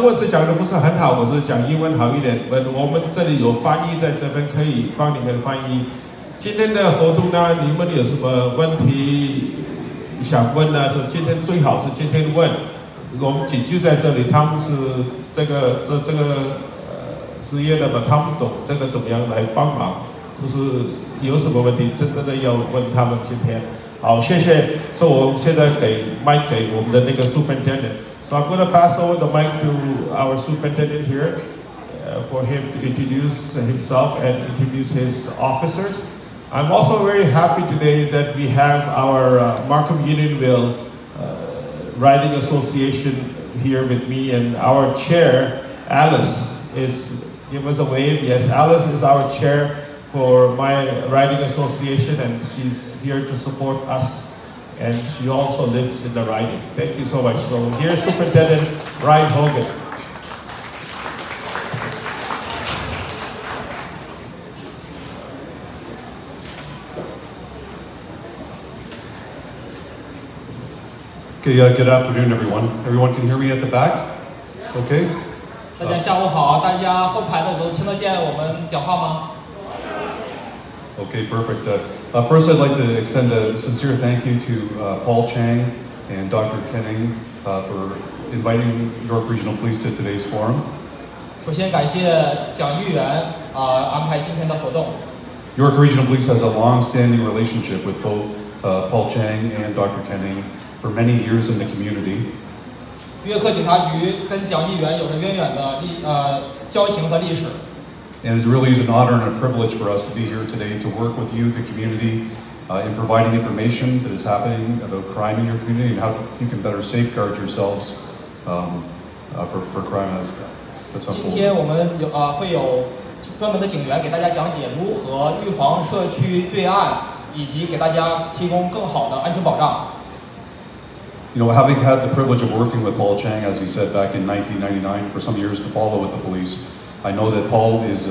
如果是讲的不是很好，我是讲英文好一点。我们这里有翻译在这边，可以帮你们翻译。今天的活动呢，你们有什么问题想问呢？是今天最好是今天问。我们警局在这里，他们是这个职业的嘛，他们懂这个怎么样来帮忙。就是有什么问题，真的要问他们今天。好，谢谢。所以我现在给麦给我们的那个 superintendent。So I'm going to pass over the mic to our superintendent here for him to introduce himself and introduce his officers. I'm also very happy today that we have our Markham Unionville Riding Association here with me, and our chair, Alice, give us a wave. Yes, Alice is our chair for my riding association, and she's here to support us. And she also lives in the riding. Thank you so much. So here's Superintendent Ryan Hogan. Okay, good afternoon, everyone. Everyone can hear me at the back? Okay. 大家下午好，大家后排的都听得见我们讲话吗？ Okay, perfect. First, I'd like to extend a sincere thank you to Paul Chang and Dr. Kenning for inviting York Regional Police to today's forum. 首先感谢蒋议员安排今天的活动。York Regional Police has a long-standing relationship with both Paul Chang and Dr. Kenning for many years in the community. 约克警察局跟蒋议员有着渊远的交情和历史。 And it really is an honor and a privilege for us to be here today to work with you, the community, in providing information that is happening about crime in your community and how you can better safeguard yourselves for crime as that's unfolding. 今天我们会有专门的警员给大家讲解如何预防社区罪案，以及给大家提供更好的安全保障。 You know, having had the privilege of working with Paul Chang, as he said back in 1999, for some years to follow with the police. I know that Paul is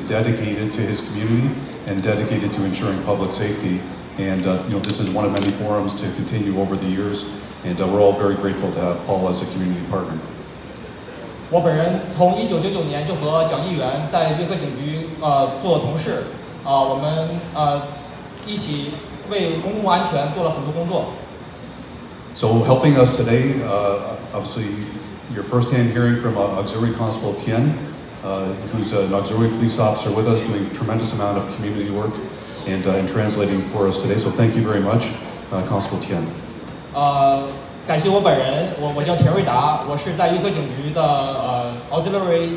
dedicated to his community and dedicated to ensuring public safety. And you know, this is one of many forums to continue over the years. And we're all very grateful to have Paul as a community partner. 我本人从1999年就和蒋议员在约克警局做同事，我们一起为公共安全做了很多工作。 So helping us today, obviously, your first-hand hearing from Auxiliary Constable Tien. Who's an auxiliary police officer with us, doing a tremendous amount of community work and translating for us today. So thank you very much, Constable Tien. 感谢我本人，我叫田瑞达，我是在约克警局的auxiliary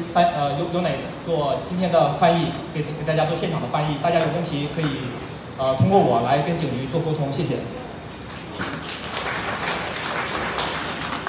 unit 做今天的翻译，给大家做现场的翻译。大家有问题可以通过我来跟警局做沟通，谢谢。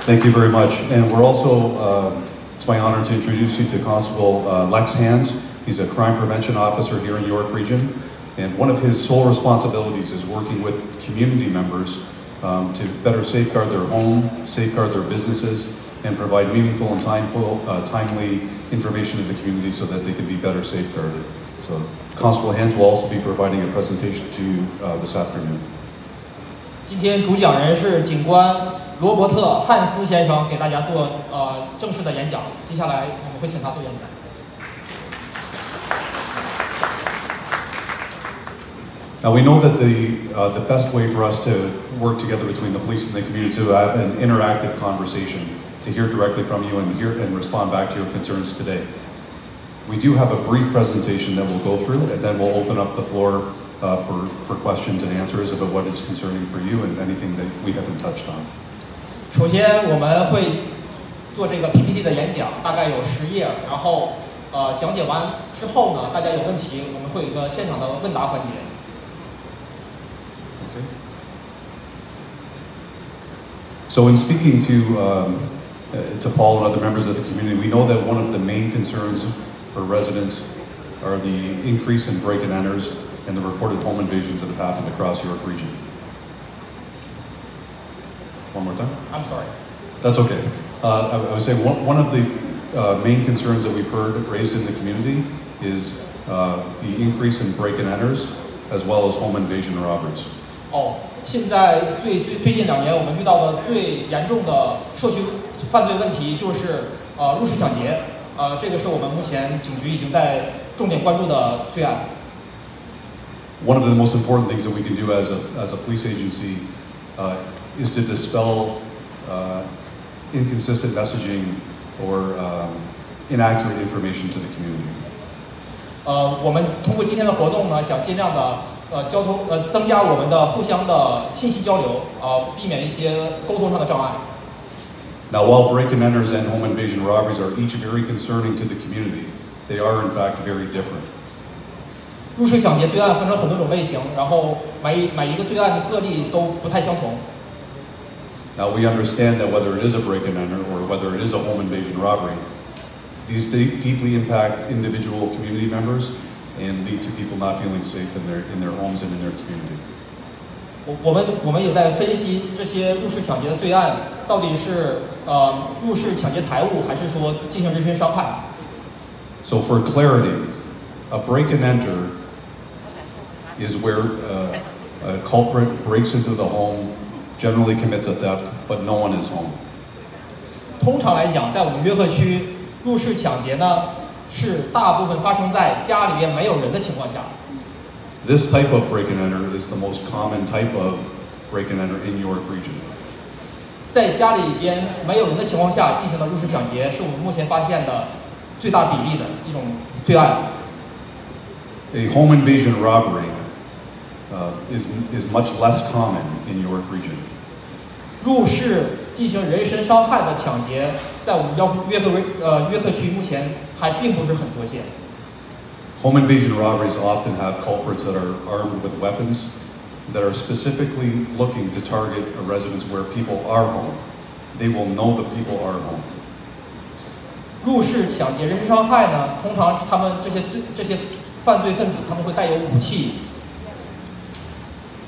Thank you very much, and we're also. It's my honor to introduce you to Constable Lex Hands. He's a crime prevention officer here in York Region, and one of his sole responsibilities is working with community members to better safeguard their home, safeguard their businesses, and provide meaningful and timely information to the community so that they can be better safeguarded. So Constable Hands will also be providing a presentation to you this afternoon. 今天主讲人是警官罗伯特·汉斯先生，给大家做正式的演讲。接下来我们会请他做演讲。Now we know that the best way for us to work together between the police and the community is to have an interactive conversation, to hear directly from you and respond back to your concerns today. We do have a brief presentation that we'll go through, and then we'll open up the floor for questions and answers about what is concerning for you and anything that we haven't touched on. 首先，我们会做这个 PPT 的演讲，大概有10页。然后，讲解完之后呢，大家有问题，我们会有一个现场的问答环节。Okay. So in speaking to Paul and other members of the community, we know that one of the main concerns for residents are the increase in break and enters and the reported home invasions that have happened across York Region. One more time? I'm sorry. That's okay. I would say one of the main concerns that we've heard raised in the community is the increase in break and enters as well as home invasion robberies. 现在最近2年我们遇到的最严重的社区犯罪问题就是入室抢劫，这个是我们目前警局已经在重点关注的罪案。One of the most important things that we can do as a police agency is to dispel inconsistent messaging or inaccurate information to the community. 我们通过今天的活动呢，想尽量的增加我们的互相的信息交流，避免一些沟通上的障碍。Now, while break-and-enters and home invasion robberies are each very concerning to the community, they are in fact very different. 入室抢劫罪案分成很多种类型，然后每一个罪案的个例都不太相同。Now, we understand that whether it is a break-and-enter or whether it is a home invasion robbery, these deeply impact individual community members and lead to people not feeling safe in their homes and in their community. 我们也在分析这些入室抢劫的罪案到底是入室抢劫财物，还是说进行人身伤害。So for clarity, a break-and-enter is where a culprit breaks into the home, generally commits a theft, but no one is home. 通常来讲，在我们约克区，入室抢劫呢是大部分发生在家里边没有人的情况下。This type of break-and-enter is the most common type of break-and-enter in York Region. 在家里边没有人的情况下进行的入室抢劫，是我们目前发现的最大比例的一种罪案。A home invasion robbery is much less common in York Region. 入室进行人身伤害的抢劫，在我们约克区目前还并不是很多见。Home invasion robberies often have culprits that are armed with weapons that are specifically looking to target a residence where people are home. They will know that people are home. 入室抢劫人身伤害呢，通常是他们这些犯罪分子他们会带有武器。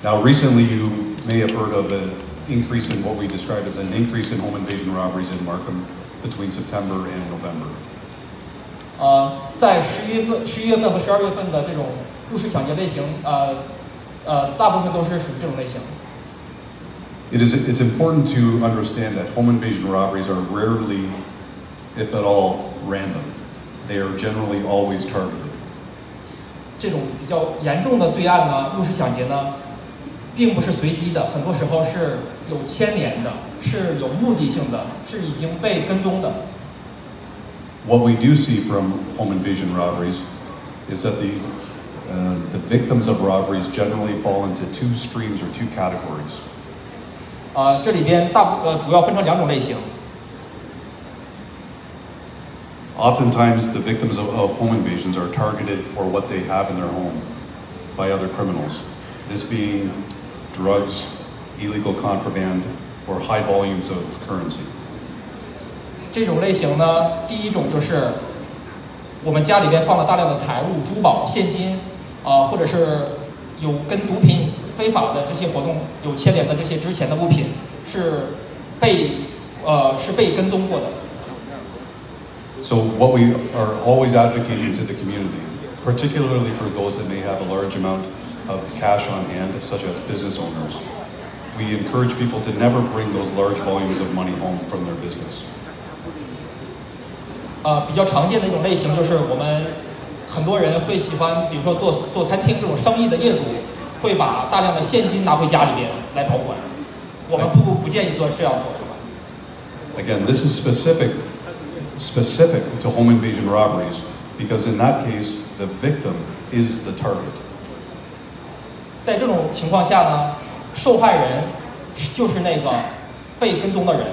Now, recently you may have heard of an increase in what we describe as an increase in home invasion robberies in Markham between September and November. 在11月份和12月份的这种入室抢劫类型，大部分都是属于这种类型。It's important to understand that home invasion robberies are rarely, if at all, random. They are generally always targeted. 这种比较严重的罪案呢，入室抢劫呢，并不是随机的，很多时候是有牵连的，是有目的性的，是已经被跟踪的。What we do see from home invasion robberies is that the victims of robberies generally fall into two streams or two categories. 这里边主要分成两种类型。Oftentimes, the victims of home invasions are targeted for what they have in their home by other criminals. This being drugs, illegal contraband, or high volumes of currency. 这种类型呢，第一种就是我们家里边放了大量的财物、珠宝、现金，或者是有跟毒品非法的这些活动有牵连的这些值钱的物品，是被跟踪过的。So what we are always advocating to the community, particularly for those that may have a large amount of cash on hand, such as business owners, we encourage people to never bring those large volumes of money home from their business. 比较常见的一种类型就是我们很多人会喜欢，比如说做餐厅这种生意的业主，会把大量的现金拿回家里边来保管。我们不建议做这样做，是吧 Again, this is specific to home invasion robberies because in that case, the victim is the target. 在这种情况下呢，受害人就是那个被跟踪的人。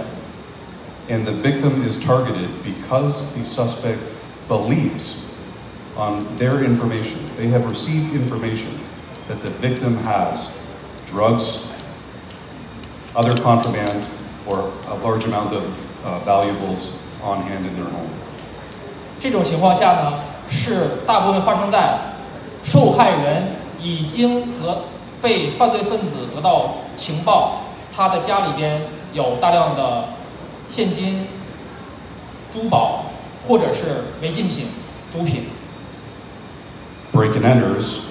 And the victim is targeted because the suspect believes on their information. They have received information that the victim has drugs, other contraband, or a large amount of valuables on hand in their home. 这种情况下呢，是大部分发生在受害人已经被犯罪分子得到情报，他的家里边有大量的现金、珠宝或者是违禁品、毒品。Break-and-enters,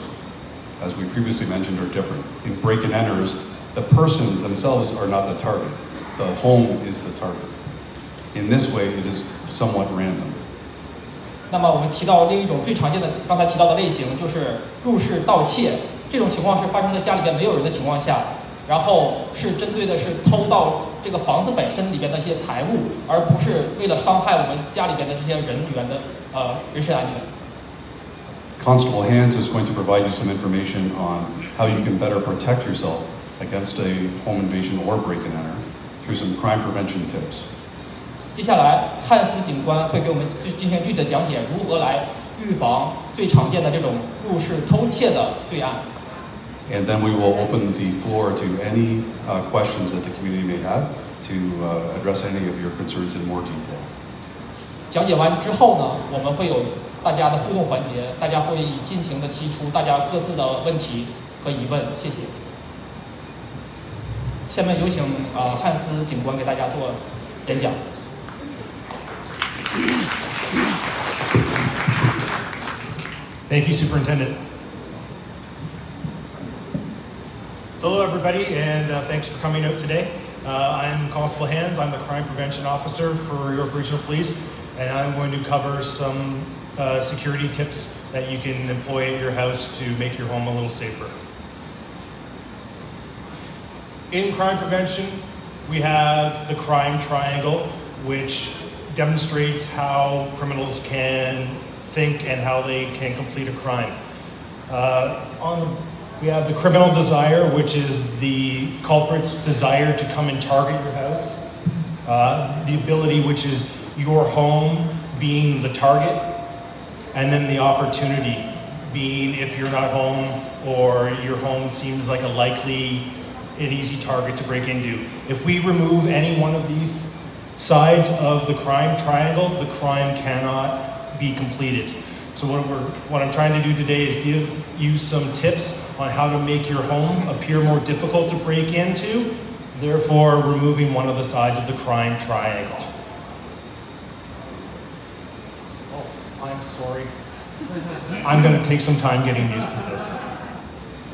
as we previously mentioned, are different. In break-and-enters, the person themselves are not the target. The home is the target. In this way, it is somewhat random. 那么我们提到另一种最常见的，刚才提到的类型就是入室盗窃。这种情况是发生在家里边没有人的情况下，然后是针对的是偷盗这个房子本身里边的一些财物，而不是为了伤害我们家里边的这些人员的人身安全。Constable Hands is going to provide you some information on how you can better protect yourself against a home invasion or break-in enter through some crime prevention tips. 接下来，汉斯警官会给我们进行具体的讲解，如何来预防最常见的这种入室偷窃的罪案。And then we will open the floor to any questions that the community may have to address any of your concerns in more detail. 讲解完之后呢，我们会有大家的互动环节，大家会尽情的提出大家各自的问题和疑问。谢谢。下面有请汉斯警官给大家做演讲。Thank you, Superintendent. Hello, everybody, and thanks for coming out today. I'm Constable Hands. I'm the Crime Prevention Officer for York Regional Police, and I'm going to cover some security tips that you can employ at your house to make your home a little safer. In crime prevention, we have the crime triangle, which demonstrates how criminals can think and how they can complete a crime. We have the criminal desire, which is the culprit's desire to come and target your house. The ability, which is your home being the target. And then the opportunity being if you're not home or your home seems like an easy target to break into. If we remove any one of these sides of the crime triangle, the crime cannot be completed. So what I'm trying to do today is give you some tips on how to make your home appear more difficult to break into, therefore removing one of the sides of the crime triangle. Oh, I'm sorry. I'm going to take some time getting used to this.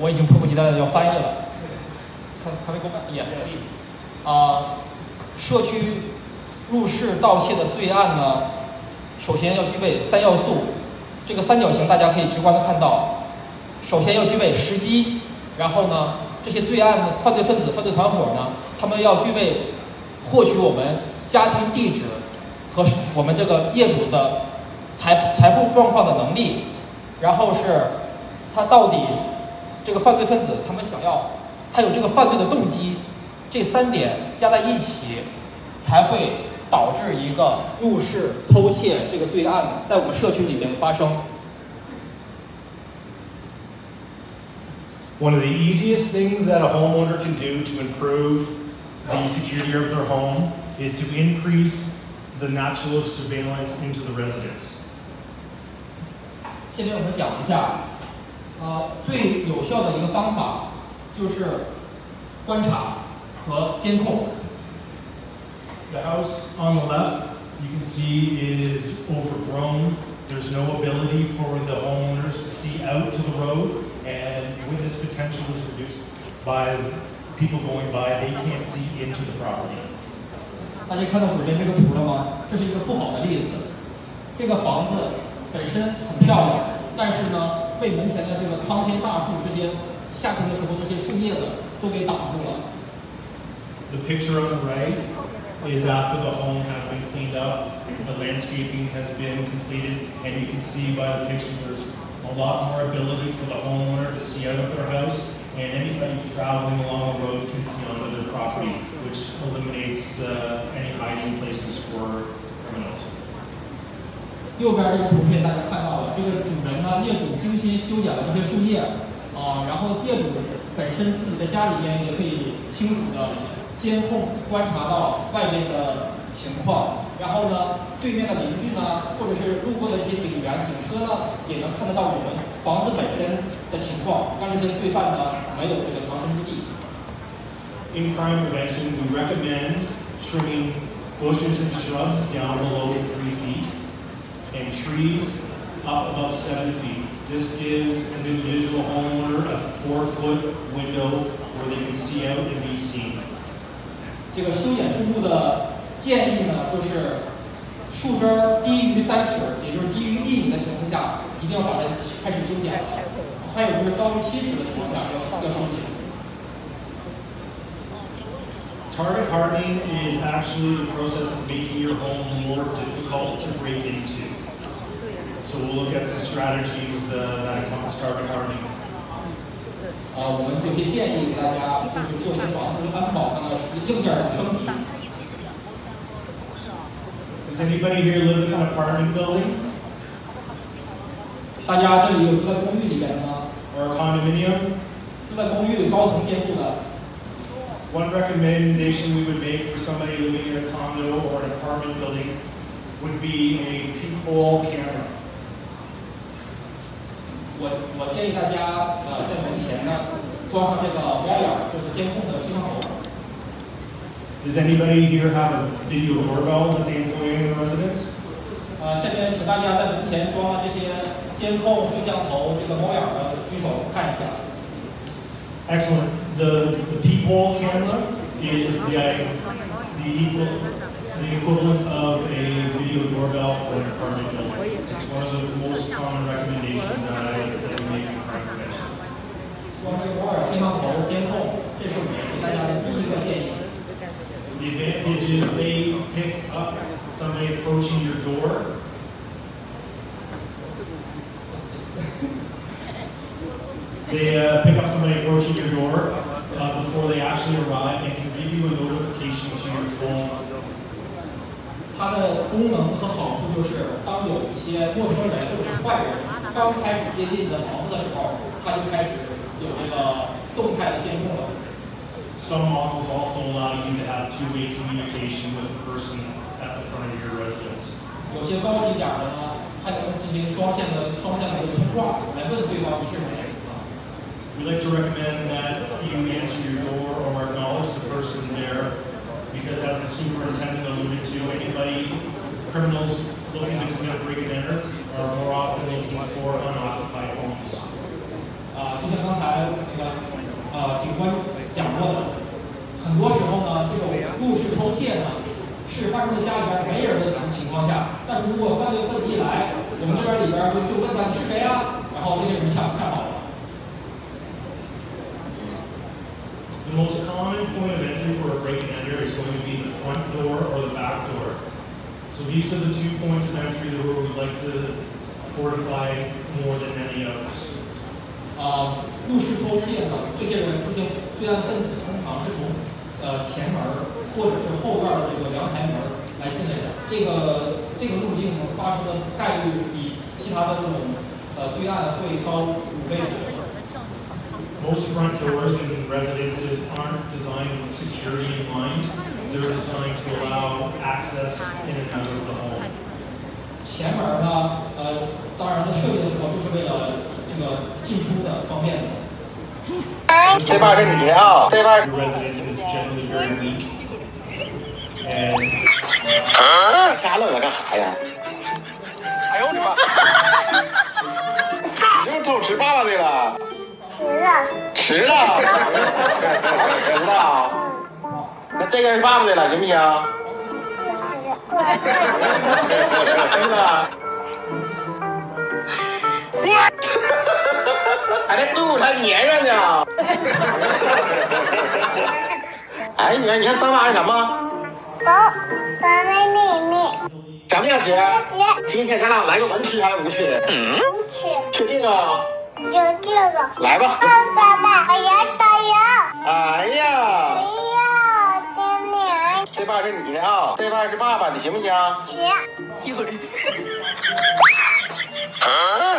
我已经迫不及待的要翻译了。Can we go back? Yes. 社区入室盗窃的罪案呢，首先要具备3要素。这个三角形大家可以直观的看到，首先要具备时机，然后呢，这些罪案的犯罪分子、犯罪团伙呢，他们要具备获取我们家庭地址和我们这个业主的财富状况的能力，然后是他到底这个犯罪分子他有这个犯罪的动机，这3点加在一起，才会导致一个入室偷窃这个罪案在我们社区里面发生。One of the easiest things that a homeowner can do to improve the security of their home is to increase the natural surveillance into the residence. 下面我们讲一下，最有效的一个方法就是观察和监控。The house on the left, you can see, is overgrown. There's no ability for the homeowners to see out to the road, and witness potential is reduced by people going by. They can't see into the property. 大家看到左边这个图了吗？这是一个不好的例子。这个房子本身很漂亮，但是呢，被门前的这个苍天大树这些夏天的时候这些树叶子都给挡住了。The picture on the right is after the home has been cleaned up, the landscaping has been completed, and you can see by the picture there's a lot more ability for the homeowner to see out of their house, and anybody traveling along the road can see onto their property, which eliminates any hiding places for criminals. 右边这个图片大家看到了，这个主人呢，业主精心修剪了这些树叶，然后业主本身自己在家里边也可以清楚的监控观察到外面的情况，然后呢，对面的邻居呢，或者是路过的一些警员、警车呢，也能看得到我们房子本身的情况，让这些罪犯呢没有这个藏身之地。In crime prevention, we recommend trimming bushes and shrubs down below 3 feet and trees up about 7 feet. This gives an individual homeowner a 4-foot window where they can see out and be seen. 这个修剪树木的建议呢就是树枝低于3尺，也就是低于1米的情况下，一定要把它开始修剪了。还有就是高于7尺的情况下要修剪。Target hardening is actually the process of making your home more difficult to break into. So we'll look at some strategies that encompass target hardening. 我们有些建议给大家，就是做一些房子安保上的硬件的升级。Does anybody here live in an apartment building? 大家这里有住在公寓里边的吗？ Or a condominium? 住在公寓高层建筑的。 One recommendation we would make for somebody living in a condo or an apartment building would be a peephole camera. 我建议大家在门前呢装上这个猫眼，就是监控的摄像头。Does anybody here have a video doorbell that they employ in the residence? 下面请大家在门前装这些监控摄像头、这个猫眼的举手看一下。 Excellent. The peephole camera is the equivalent of a video doorbell for an apartment building. It's one of the most common recommendations that we make in crime prevention. 装这个猫眼摄像头监控，这是我们给大家的第一个建议。 The advantage is they pick up somebody approaching your door. They pick up somebody approaching your door before they actually arrive and can give you a notification to your phone. 它的功能和好处就是，当有一些陌生人或者是坏人刚开始接近你的房子的时候，它就开始有这个动态的监控了。 Some models also allow you to have two-way communication with the person at the front of your residence. 有些高级点的呢，还能进行双向的通话，来问对方你是谁。 We like to recommend that you answer your door or acknowledge the person there, because as the superintendent alluded to, criminals looking to commit break and enter are more often looking for unoccupied homes. 就像刚才那个警官讲过的，很多时候呢，这种入室偷窃呢，是发生在家里边没人的情况下，但是如果犯罪分子一来，我们这边里边就问他你是谁啊，然后这些人吓跑了。 The most common point of entry for a break and enter is going to be the front door or the back door. So these are the 2 points of entry that we would like to fortify more than any others. 入室偷窃呢，这些罪案分子通常是从前门或者是后院的这个阳台门来进来的。这个路径发生的概率比其他的这种罪案会高5倍左右。 Most front doors in residences aren't designed with security in mind. They're designed to allow access in and out of the home. 前门呢，当然在设计的时候就是为了这个进出的方便的。这把是你的啊，这把。 Your residence is generally very weak. And 瞎愣着干啥呀？哎呦我的妈！你又偷吃爸爸的了？吃了，吃了。那这个是爸爸的了，行不行？真的。还在肚子还粘着呢。哎，你看上班是什么？想不想吃？今天咱俩来个文吃还是武吃？武吃。确定啊？就这个。来吧。爸爸，我要打油。哎呀。哎呀，真的。这把是你的啊，这把是爸爸的，行不行？行。有人。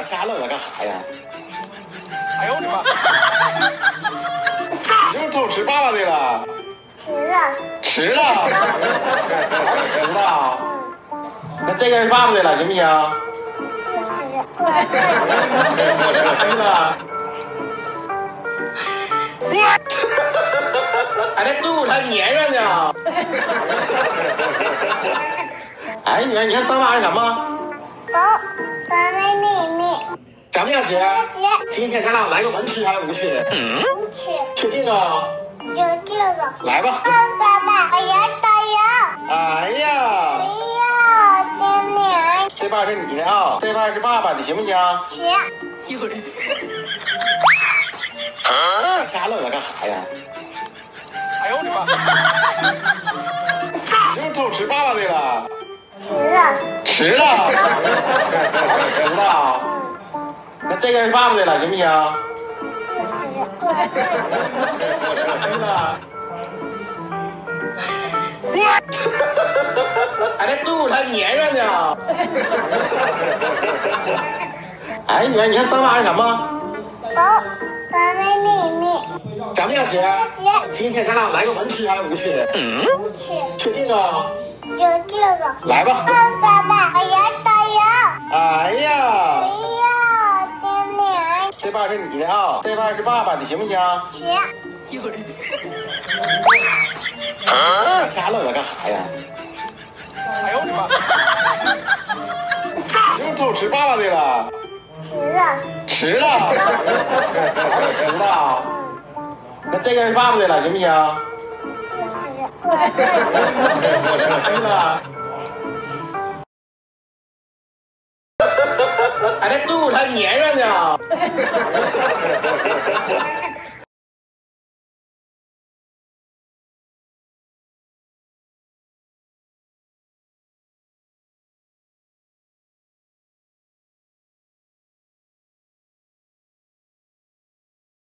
瞎愣着干啥呀？哎呦我的妈！你又偷吃爸爸的了？吃了。吃了。那这个是爸爸的了，行不行？真的。还在肚子还粘着呢。哎，你看上班是什么？想不想吃？今天咱俩来个文吃还是武吃？武吃。确定啊？有这个。来吧。爸爸，我要导游。哎呀。哎呀，真的。这把是你的啊，这把是爸爸的，行不行？行。有人。瞎愣着干啥呀？哎呦我的妈！又偷吃爸爸的了。迟了。迟了。那这个是爸爸的了，行不行？还在肚子还粘上呢。哎，女儿，你看上面是什么？保卫秘密。想不想学？今天咱俩来个文区还是武区的？武区。确定啊？有这个。来吧。爸爸，我要导游。哎呀。哎呀，真的。这把是你的啊，这把是爸爸的，行不行？行。有人。瞎愣着干啥呀？哎呦我的妈！又偷吃爸爸的了。迟了。迟了。那这个是爸爸的了，行不行？还在肚子还粘上呢。